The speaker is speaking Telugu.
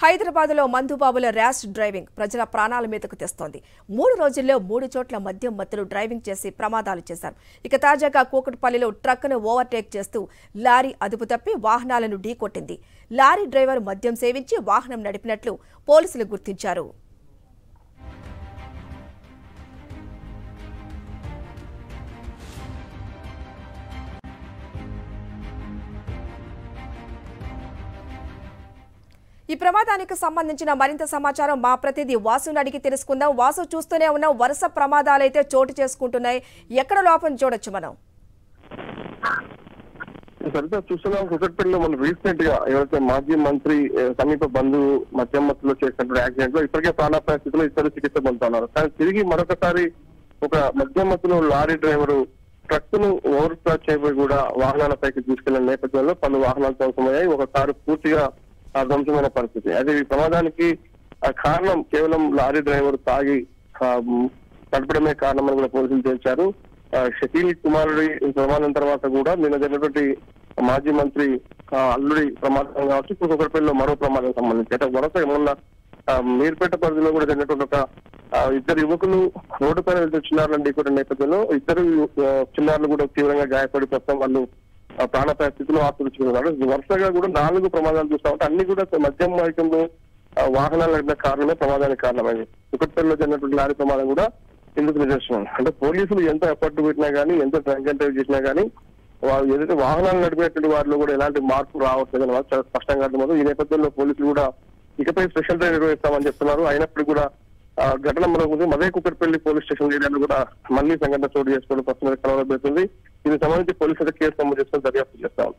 హైదరాబాద్లో మందుబాబుల ర్యాష్ డ్రైవింగ్ ప్రజల ప్రాణాల మీదకు తెస్తోంది. 3 రోజుల్లో 3 చోట్ల మద్యం మత్తులు డ్రైవింగ్ చేసి ప్రమాదాలు చేశారు. ఇక తాజాగా కూకట్పల్లిలో ట్రక్కును ఓవర్టేక్ చేస్తూ లారీ అదుపు తప్పి వాహనాలను ఢీకొట్టింది. లారీ డ్రైవర్ మద్యం సేవించి వాహనం నడిపినట్లు పోలీసులు గుర్తించారు. ఈ ప్రమాదానికి సంబంధించిన మరింత సమాచారం మా ప్రతినిధి వాసుని అడిగి తెలుసుకుందాం. వాసు, చూస్తూనే ఉన్నాం, వరుస ప్రమాదాలైతే చోటు చేసుకుంటున్నాయి. ఎక్కడ లోపం చూడొచ్చు మనం? సరిగ్గా చూస్తున్నాం, కూకట్పల్లిలో మనం రీసెంట్ గా ఎవరైతే మాజీ మంత్రి సమీప బంధువు మధ్యమత్తులో చేసినటువంటి యాక్సిడెంట్ లో ఇప్పటికే ప్రాణాపాయ స్థితిలో ఇద్దరు చికిత్స పొందుతున్నారు. కానీ తిరిగి మరొకసారి ఒక మధ్యమత్తులో లారీ డ్రైవరు ట్రక్ ను ఓవర్ స్టార్ట్ చేయబోయి కూడా వాహనాలపైకి తీసుకెళ్లిన నేపథ్యంలో పలు వాహనాలు ధ్వంసమయ్యాయి. ఒక కారు పూర్తిగా ధ్వంసమైన పరిస్థితి. అయితే ఈ ప్రమాదానికి కారణం కేవలం లారీ డ్రైవర్ తాగి నడపడమే కారణమని కూడా పోలీసులు తేల్చారు. షకీల్ కుమారుడి ప్రమాదం తర్వాత కూడా నిన్న జరిగినటువంటి మాజీ మంత్రి అల్లుడి ప్రమాదం కావచ్చు, ఇప్పుడు కూకట్పల్లిలో మరో ప్రమాదం సంబంధించి అయితే వరుస మొన్న మీర్పేట పరిధిలో కూడా జరిగినటువంటి ఒక ఇద్దరు యువకులు రోడ్డు పైన వెళ్తే చిన్నారులను ఢీకొట్టిన నేపథ్యంలో ఇద్దరు చిన్నారులు కూడా తీవ్రంగా గాయపడి ప్రస్తుతం వాళ్ళు ప్రాణాపాయ స్థితిలో ఆత్మహత్యున్నారు. వరుసగా కూడా 4 ప్రమాదాలు చూస్తా ఉంటే అన్ని కూడా మద్యం మైకంలో వాహనాలు నడిపిన కారణమే ప్రమాదానికి కారణమైంది. కూకట్పల్లిలో జరిగినటువంటి లారీ ప్రమాదం కూడా ఎందుకు నిదర్శనం. అంటే పోలీసులు ఎంత ఎఫర్ట్ పెట్టినా కానీ, ఎంత డ్రంక్ అండ్ డ్రైవ్ చేసినా కానీ వాళ్ళు ఏదైతే వాహనాలు నడిపేటువంటి వారిలో కూడా ఎలాంటి మార్పు రావట్లేదని వాళ్ళు చాలా స్పష్టంగా అర్థమవుతుంది. ఈ నేపథ్యంలో పోలీసులు కూడా ఇకపై స్పెషల్ డ్రైవ్ నిర్వహిస్తామని చెప్తున్నారు. అయినప్పటికీ కూడా ఘటన మరొకటి అదే కూకట్పల్లి పోలీస్ స్టేషన్ ఏరియాలో కూడా మళ్లీ సంఘటన చోటు చేసుకోవడం ప్రస్తుతం కలవబోతుంది. దీనికి సంబంధించి పోలీసులు కేసు నమోదు చేసుకుని దర్యాప్తు చేస్తాం.